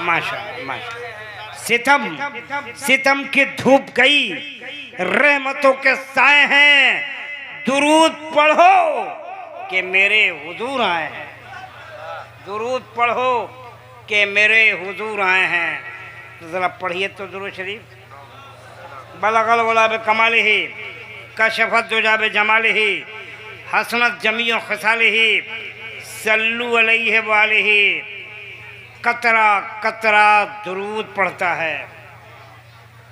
माशा माशा। सितम सितम की धूप गई, रहमतों के साए हैं, दुरूद पढ़ो कि मेरे हुजूर आए हैं, दुरूद पढ़ो कि मेरे हुजूर आए हैं। तो ज़रा पढ़िए तो दुरूद शरीफ। बलगल गुलाब कमालिही कशफत दुजाब जमालिही हसनत जमीओ खसालिही सल्लु अलैहि वालिही। कतरा कतरा दुरूद पढ़ता है।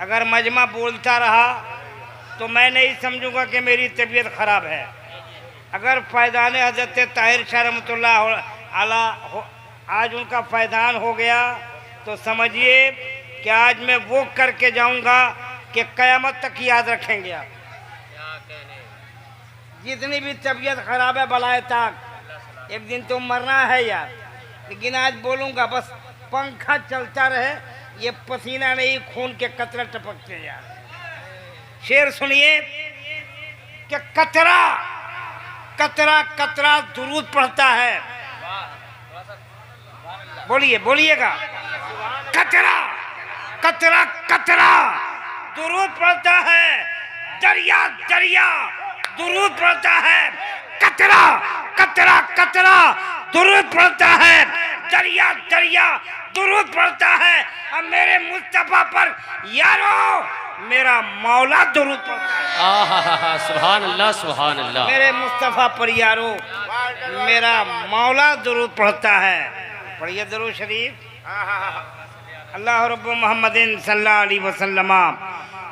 अगर मजमा बोलता रहा तो मैं नहीं समझूंगा कि मेरी तबीयत ख़राब है। अगर फ़ैज़ान हज़रत ताहिर शाह रहमतुल्लाह अलैह आज उनका फ़ैज़ान हो गया तो समझिए कि आज मैं वो करके जाऊंगा कि क़यामत तक याद रखेंगे आप। जितनी भी तबीयत ख़राब है बलाए तक, एक दिन तो मरना है यार, लेकिन आज बोलूँगा बस पंखा चलता रहे, ये पसीना नहीं खून के कतरे टपकते यार। शेर सुनिए कि कतरा कतरा कतरा दुरूद पढ़ता है। बोलिए बोलिएगा। कतरा कतरा कतरा दुरूद पढ़ता है, दरिया दरिया दुरूद पढ़ता है। कतरा कतरा कतरा दुरूद पढ़ता है, दरिया दरिया दुरूद पढ़ता है। अब मेरे मुस्तफा पर यारो मेरा मौला दुरूद पढ़ता है। सुभान अल्लाह सुभान अल्लाह। मेरे मुस्तफा पर यारो मेरा मौला दुरूद पढ़ता है। पढ़िए दुरूद शरीफ। अल्लाह रब्बु मुहम्मदिन सल्लल्लाहु अलैहि वसल्लम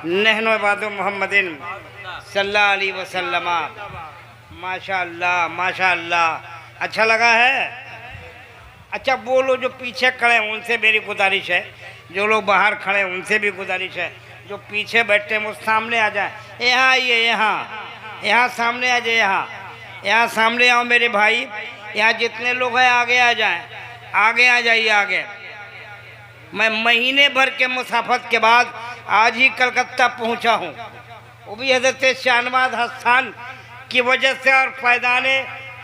नहनु इबादु मुहम्मदिन सल्लल्लाहु अलैहि वसल्लम। माशाअल्लाह माशाअल्लाह। अच्छा लगा है? अच्छा बोलो, जो पीछे खड़े हैं उनसे मेरी गुजारिश है, जो लोग बाहर खड़े हैं उनसे भी गुजारिश है, जो पीछे बैठे हैं वो सामने आ जाए। यहाँ आइए, यहाँ सामने आ जाए, यहाँ सामने आओ मेरे भाई। यहाँ जितने लोग हैं आगे आ जाएं, आगे आ जाइए आगे। मैं महीने भर के मुसाफत के बाद आज ही कलकत्ता पहुँचा हूँ, वो भी हज़रत शाहनवाज हसन की वजह से और फ़ैज़ान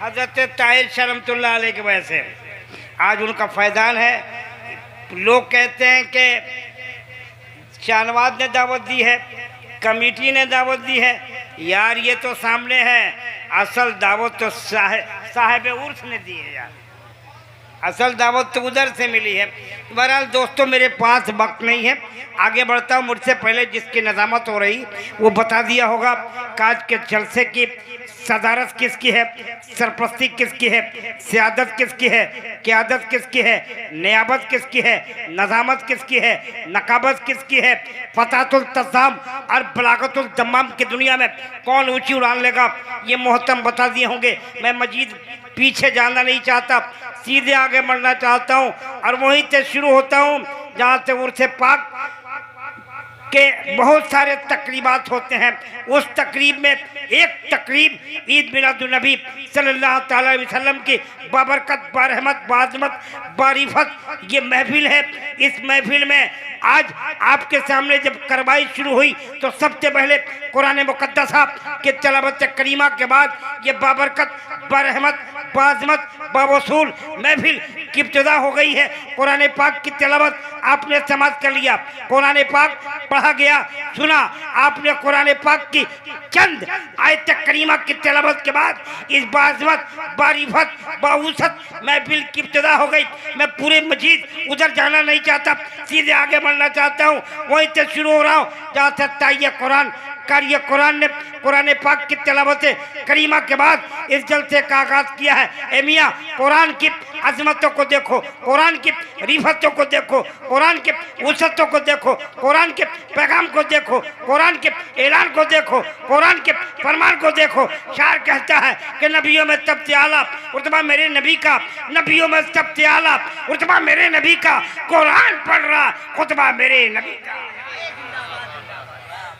हज़रत ताहिर शाह रहमतुल्लाह अलैह की वजह से। आज उनका फ़ैज़ान है। लोग कहते हैं कि शाहनवाज ने दावत दी है, कमेटी ने दावत दी है। यार ये तो सामने है, असल दावत तो साहिब उर्स ने दी है यार, असल दावत तो उधर से मिली है। बहरहाल दोस्तों, मेरे पास वक्त नहीं है, आगे बढ़ता हूँ। मुझसे पहले जिसकी नज़ामत हो रही वो बता दिया होगा काज के जलसे की सदारत किसकी है, सरपरस्ती किसकी है, सियादत किसकी है, क़यादत किसकी है, नियाबत किसकी है, नज़ामत किसकी है, नकाबत किसकी है, फताहुल तज़ाम और बलागतुल दम्माम की दुनिया में कौन ऊँची उड़ान लेगा, ये मोहतरम बता दिए होंगे। मैं मजीद पीछे जाना नहीं चाहता, सीधे आगे बढ़ना चाहता हूँ और वहीं से शुरू होता हूँ जहाँ से उर्स पाक के बहुत सारे तकरीबात होते हैं। उस तकरीब में एक तकरीब ईद मिलादुन्नबी सल्लल्लाहु अलैहि वसल्लम की बाबरकत, बारहमत, बाज़मत, बारिफत ये महफिल है। इस महफिल में आज आपके सामने जब कार्रवाई शुरू हुई तो सबसे पहले कुरान मुक़द्दसा के तिलावत करीमा के बाद ये बाबरकत, बारहमत, बाज़मत, बावसूल महफिल की इब्तिदा हो गई है। कुरान पाक की तिलावत आपने समाप्त कर लिया, कुरान पाक पढ़ा गया, सुना आपने। कुरान पाक की चंद आयत करीमा की तिलावत के बाद इस बाज़मत, बारिफत, बावूसत महफिल की इब्तिदा हो गई। मैं पूरे मजीद उधर जाना नहीं चाहता, सीधे आगे बढ़ना चाहता हूँ। वहीं से शुरू हो रहा हूँ जहाँ से ताइय कुरान कार्य कुरान ने कुरान पाक की तिलावत करीमा के बाद इस जलसे का आगाज किया है। ए मियां, कुरान की अजमतों को देखो, कुरान की रिफतों को देखो, कुरान के वसअतों को देखो, कुरान के पैगाम को देखो, कुरान के ऐलान को देखो, कुरान के फरमान को देखो। शायर कहता है कि नबियों में सबसे आला रुतबा मेरे नबी का, नबियों में सबसे आला रुतबा मेरे नबी का, कुरान पढ़ रहा खुतबा मेरे नबी का,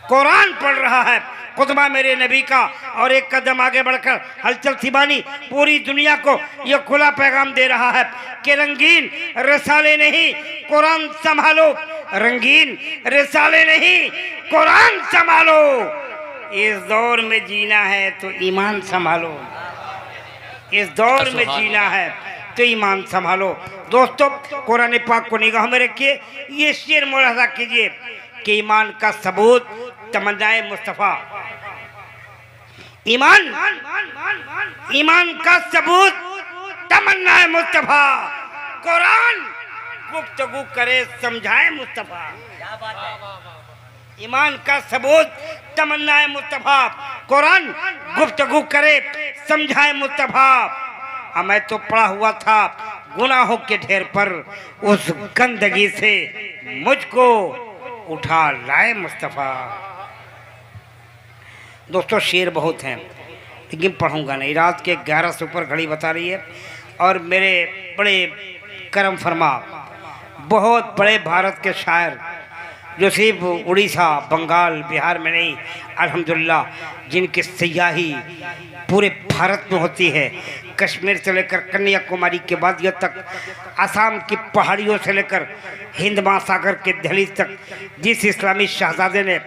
कुरान पढ़ रहा है खुतबा मेरे नबी का। और एक कदम आगे बढ़कर हलचल सिबानी पूरी दुनिया को यह खुला पैगाम दे रहा है कि रंगीन रिसाले नहीं कुरान संभालो, रंगीन रिसाले नहीं कुरान संभालो। इस दौर में जीना है तो ईमान संभालो, इस दौर में जीना है तो ईमान संभालो। दोस्तों कुरान पाक को निगाह में रखिए, ये शेर मुलाजा कीजिए कि ईमान का सबूत तमन्नाए मुस्तफ़ा, ईमान का सबूत तमन्नाए मुस्तफ़ा, कुरान गुफ्तगू करे समझाए मुस्तफ़ा। ईमान का सबूत तमन्नाए मुस्तफ़ा, कुरान गुफ्तगू करे समझाए मुस्तफ़ा। मैं तो पड़ा हुआ था गुनाहों के ढेर पर, उस गंदगी से मुझको उठा लाए मुस्तफ़ा। दोस्तों शेर बहुत हैं लेकिन पढ़ूंगा नहीं, रात के 11 से ऊपर घड़ी बता रही है। और मेरे बड़े करम फरमा बहुत बड़े भारत के शायर जो सिर्फ उड़ीसा बंगाल बिहार में नहीं, अल्हम्दुलिल्लाह जिनकी सियाही पूरे भारत में होती है, कश्मीर से लेकर कन्याकुमारी के वादियों तक, असम की पहाड़ियों से लेकर हिंद महासागर के दहलीज तक, जिस इस्लामी शहजादे ने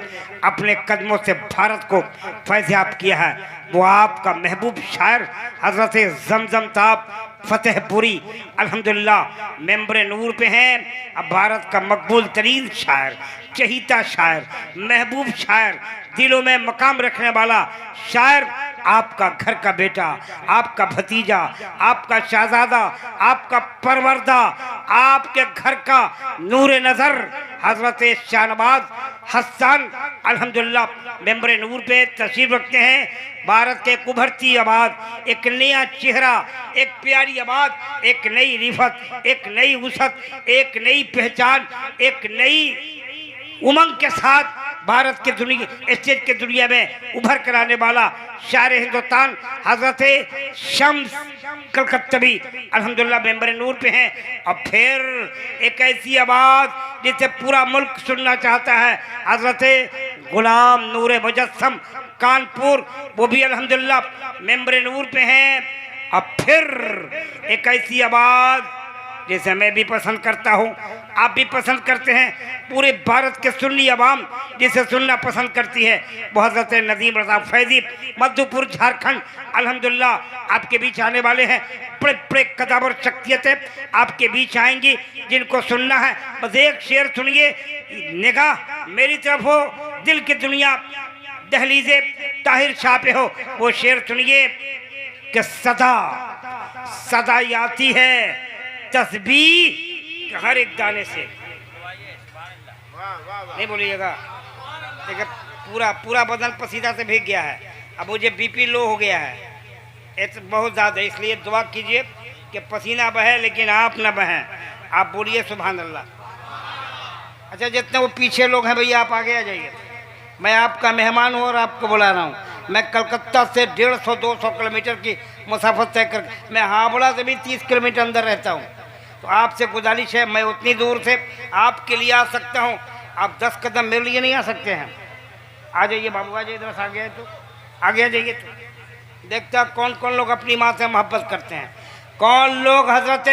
अपने कदमों से भारत को फैज़याब किया है वो आपका महबूब शायर हज़रत ज़मज़म साहब फतेहपुरी अल्हम्दुलिल्लाह मेंबर नूर पे हैं। अब भारत का मकबूल तरीन शायर, चहीता शायर, महबूब शायर, दिलों में मकाम रखने वाला शायर, आपका घर का बेटा, आपका भतीजा, आपका शहजादा, आपका परवरदा, आपके घर का नूर नज़र हज़रत शाहनवाज हसन अल्हम्दुलिल्लाह मेंबर नूर पे तशरीफ रखते हैं। भारत के एक उभरती आबाद, एक नया चेहरा, एक प्यारी आबाद, एक नई रिफत, एक नई वसअत, एक नई पहचान, एक नई उमंग के साथ भारत के दुनिया स्टेज के दुनिया में उभर कर आने वाला शायर हिंदुस्तान हज़रत शम्स कलकत्तवी अल्हम्दुलिल्लाह मेंबर नूर पे हैं। और फिर एक ऐसी आवाज़ जिसे पूरा मुल्क सुनना चाहता है, हज़रत गुलाम नूर मुजस्सम कानपुर, वो भी अल्हम्दुलिल्लाह मेंबर नूर पे हैं। अब फिर एक ऐसी आवाज़ जिसे मैं भी पसंद करता हूँ, आप भी पसंद करते हैं, पूरे भारत के सुन्नी अवाम जिसे सुनना पसंद करती है, वो हज़रत नदीम रज़ा फैज़ी मधुपुर झारखंड अल्हम्दुलिल्लाह आपके बीच आने वाले हैं। बड़े बड़े कदावर शख्सियतें आपके बीच आएंगी जिनको सुनना है। बस एक शेर सुनिए, निगाह मेरी तरफ हो, दिल की दुनिया दहलीज़े ताहिर शाह पे हो, वो शेर सुनिए कि सदा सदा आती है तस्बीह हर एक दाने से। नहीं बोलिएगा, देखिए पूरा पूरा बदन पसीना से भीग गया है, अब मुझे बीपी लो हो गया है बहुत ज़्यादा, इसलिए दुआ कीजिए कि पसीना बहे लेकिन आप न बहें। आप बोलिए सुभान अल्लाह। अच्छा जितने वो पीछे लोग हैं भैया आप आगे आ जाइए, मैं आपका मेहमान हूँ और आपको बुला रहा हूँ। मैं कलकत्ता से 150-200 किलोमीटर की मुसाफत तय कर, मैं हावड़ा से भी 30 किलोमीटर अंदर रहता हूँ, तो आपसे गुजारिश है मैं उतनी दूर से आपके लिए आ सकता हूँ, आप 10 कदम मेरे लिए नहीं आ सकते हैं। आ जाइए बाबू, आ जाइए, इधर आ गया तो आगे आ जाइए। तो देखता कौन कौन लोग अपनी माँ से मोहब्बत करते हैं, कौन लोग हज़रत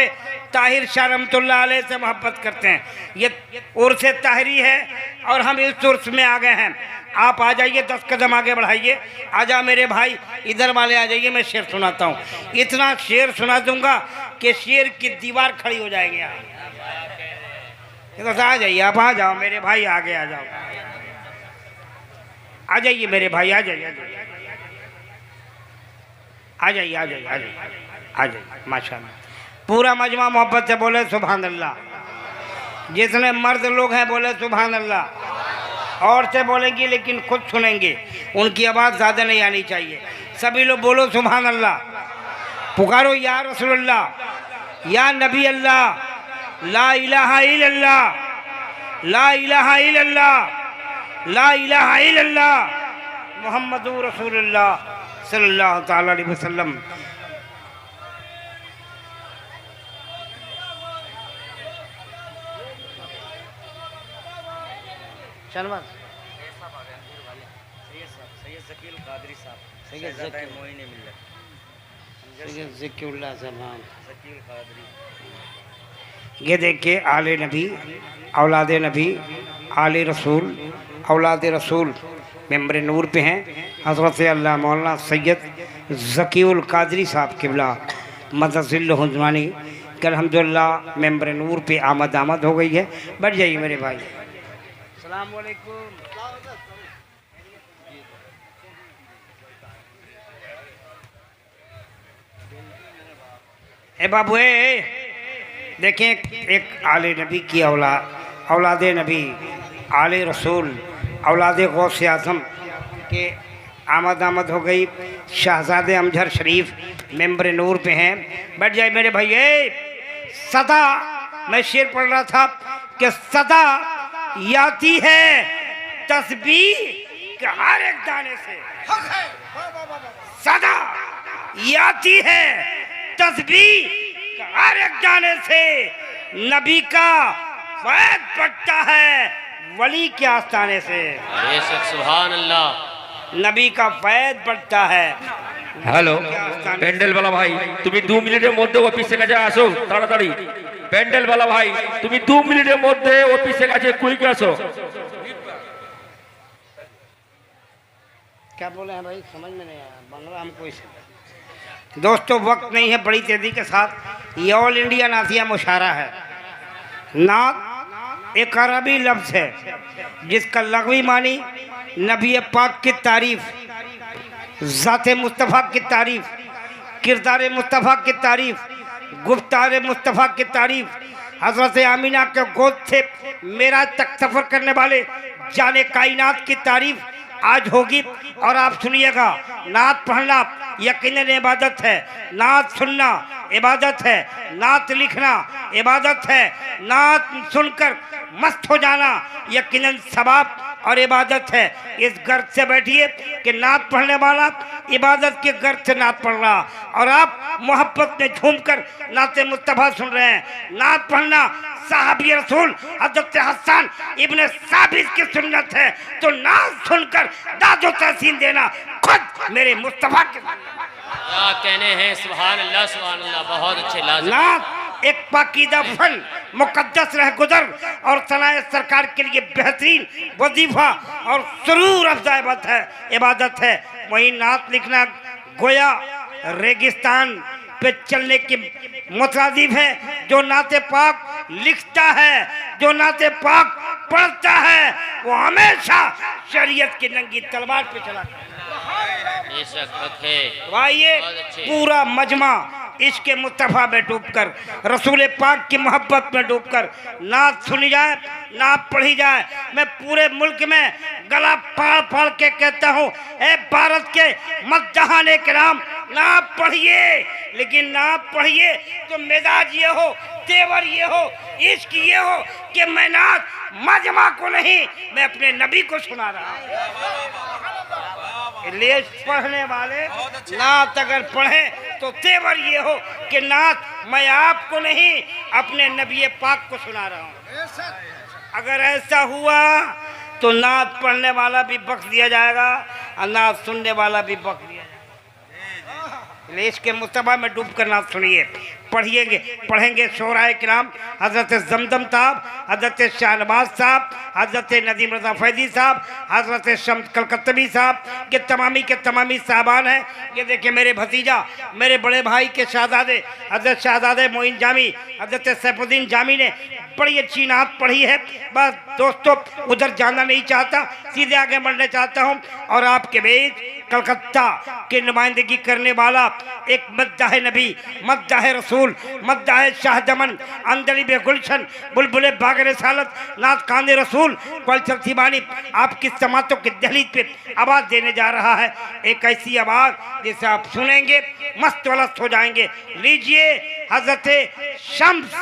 ताहिर शाह रहमतुल्लाह अलैह से मोहब्बत करते हैं। ये उर्स ताहिरी है और हम इस उर्स में आ गए हैं। आप आ जाइए, 10 कदम आगे बढ़ाइए। आ जा मेरे भाई, इधर वाले आ जाइए, मैं शेर सुनाता हूँ। इतना शेर सुना दूंगा कि शेर की दीवार खड़ी हो जाएगी। तो आ जाइए, आप आ जाओ मेरे भाई, आगे आ जाओ, आ जाइए मेरे भाई, आ जाइए, आ जाइए, आ जाइए, आ जाइए, आ जाइए। माशाअल्लाह पूरा मजमा मोहब्बत से बोले सुभान अल्लाह। जितने मर्द लोग हैं बोले सुभान अल्लाह। औरतें बोलेंगी लेकिन खुद सुनेंगे, उनकी आवाज़ ज़्यादा नहीं आनी चाहिए। सभी लोग बोलो सुभान अल्लाह। पुकारो या रसूलुल्लाह, या नबी अल्लाह, ला इलाहा इल्लल्लाह, ला इलाहा इल्लल्लाह, ला इलाहा इल्लल्लाह मुहम्मदुर रसूलुल्लाह सल्लल्लाहु ताला अलैहि वसल्लम। शनवाज सैयद ज़कीउल कादरी साहब, सैयद ज़कीउल्लाह साहब, ये देखिए आले नबी, औलादे नबी, आले रसूल, औलादे रसूल मेंबर नूर पे हैं हज़रत अल्लाह मौलाना सैयद ज़कीउल कादरी साहब क़िबला मदज़िल्लुहुज़मानी कि अल्हम्दुलिल्लाह मेंबर नूर पे आमद हो गई है। बैठ जाइए मेरे भाई। अस्सलाम वालेकुम। ए बाबू देखें, एक आले नबी की औलाद नबी, आले रसूल, औलाद गौस आज़म के आमद हो गई। शहजादे अमजहर शरीफ मेंबर नूर पे हैं। बैठ जाए मेरे भाई। सदा मैं शेर पढ़ रहा था कि सदा याती है तस्बीह के हर एक दाने से, सदा याती है तस्बीह के हर एक दाने से। नबी का फैज़ बढ़ता है वली के आस्ताने से। सुभान अल्लाह। नबी का फैज़ बढ़ता है। হ্যালো প্যান্ডেলওয়ালা ভাই, তুমি 2 মিনিটের মধ্যে অফিসে কাছে আসো তাড়াতাড়ি। প্যান্ডেলওয়ালা ভাই, তুমি 2 মিনিটের মধ্যে অফিসে কাছে কুইক আসো। क्या बोले हैं भाई, समझ में नहीं आया बांग्ला हमको इसे। दोस्तों वक्त नहीं है, बड़ी तेजी के साथ ये ऑल इंडिया नातिया मुशारा है। नात एक अरबी लफ्ज़ है जिसका लग़वी मानी नबी पाक की तारीफ़, ज़ाते मुस्तफ़ा की तारीफ़, किरदार मुस्तफ़ा की तारीफ़, गुफ्तार मुस्तफ़ा की तारीफ़, हज़रत आमिना के गोद से मेराज तक सफ़र करने वाले जाने कायनात की तारीफ़ आज होगी। और आप सुनिएगा, नात पढ़ना यकीनन इबादत है, नात सुनना इबादत है, नात लिखना इबादत है, नात सुनकर मस्त हो जाना यकीनन सवाब और इबादत है। इस गर्द से बैठिए कि नात पढ़ने वाला इबादत के गर्द से नात पढ़ रहा, और आप मोहब्बत में झूमकर नाते मुस्तफ़ा सुन रहे हैं। नात पढ़ना साहबी रसूल हज़रत हसन इब्ने साबित की सुन्नत है, तो नात सुनकर दादो तहसीन देना खुद मेरे मुस्तफ़ा के क्या कहने हैं। सुभान अल्लाह, बहुत अच्छे। नात एक पाकीदा फन, मुकद्दस रह गुजर और सनाए सरकार के लिए बेहतरीन वजीफा और सुरूर अफ़ज़ा इबादत है। वही नात लिखना गोया रेगिस्तान पे चलने की मुतादिफ है। जो नाते पाक लिखता है, जो नाते पाक पढ़ता है, वो हमेशा शरीयत की नंगी तलवार पे चला। आइए पूरा मजमा इश्क मुस्तफ़ा में डूबकर, रसूल पाक की मोहब्बत में डूबकर नात सुनी जाए, नात पढ़ी जाए। मैं पूरे मुल्क में गला फाड़ के कहता हूँ, ए भारत के मद्दहाने किराम, नात पढ़िए, लेकिन नात पढ़िए तो मिजाज ये हो, तेवर ये हो, इश्क ये हो कि मैं नात मजमा को नहीं, मैं अपने नबी को सुना रहा हूँ। इसलिए पढ़ने वाले नात अगर पढ़ें तो तेवर ये हो कि नात मैं आपको नहीं, अपने नबी पाक को सुना रहा हूँ। अगर ऐसा हुआ तो नात पढ़ने वाला भी बख्श दिया जाएगा और नात सुनने वाला भी बख्श दिया जाएगा। इसके मुस्तफ़ा में डूब कर नात सुनिए, पढ़ेंगे शोराए किराम, हज़रत जमदम साहब, हज़रत शाहनवाज साहब, हज़रत नदीम रज़ा फैज़ी साहब, हज़रत शम्स कलकत्तवी साहब के तमामी साहबान हैं। ये देखिए मेरे भतीजा, मेरे बड़े भाई के शहजादे हज़रत शहजादे मोइन जामी, हज़रत सैफुद्दीन जामी ने बड़ी अच्छी नात पढ़ी है। बस दोस्तों उधर जाना नहीं चाहता, सीधे आगे बढ़ना चाहता हूँ। और आपके बीच कलकत्ता की नुमाइंदगी करने वाला एक मद्दाह नबी, मद्दाह रसूल, मद्दाह शाहजमन, अंदरी बे गुलशन, बुलबुले बाग रसालत, नात कांदे रसूल कल्चर थीबानी आपकी समातों की दहलीज पे आवाज़ देने जा रहा है। एक ऐसी आवाज़ जिसे आप सुनेंगे मस्त वलस्त हो जाएंगे। लीजिए, हज़रत शम्स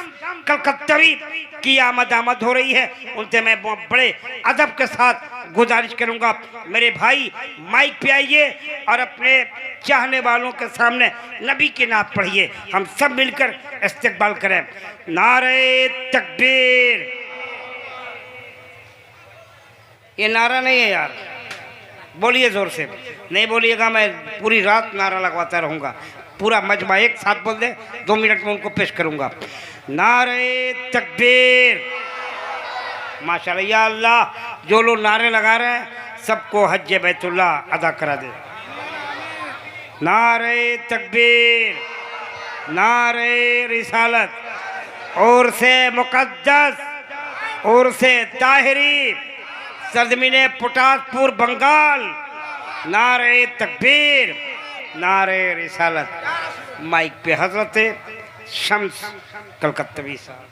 कलकत्तवी की आमद हो रही है, उनसे मैं बड़े अदब के साथ गुजारिश करूंगा, मेरे भाई माइक पे आइए और अपने चाहने वालों के सामने नबी की नात पढ़िए। हम सब मिलकर इस्तकबाल करें। नारे तकबीर। ये नारा नहीं है यार, बोलिए जोर से। नहीं बोलिएगा मैं पूरी रात नारा लगवाता रहूँगा। पूरा मजमा एक साथ बोल दे, 2 मिनट में उनको पेश करूँगा। नारे तकबीर। माशाल्लाह, या अल्लाह, जो लोग नारे लगा रहे हैं सबको हज्ज बैतुल्ला अदा करा दे। नारे तकबीर, नारे रिसालत, और से मुकद्दस और से ताहिरी सरजमीन पुटासपुर बंगाल। नारे तकबीर, नारे रिसालत। माइक पे हजरत शम्स कलकत्तवी साहब।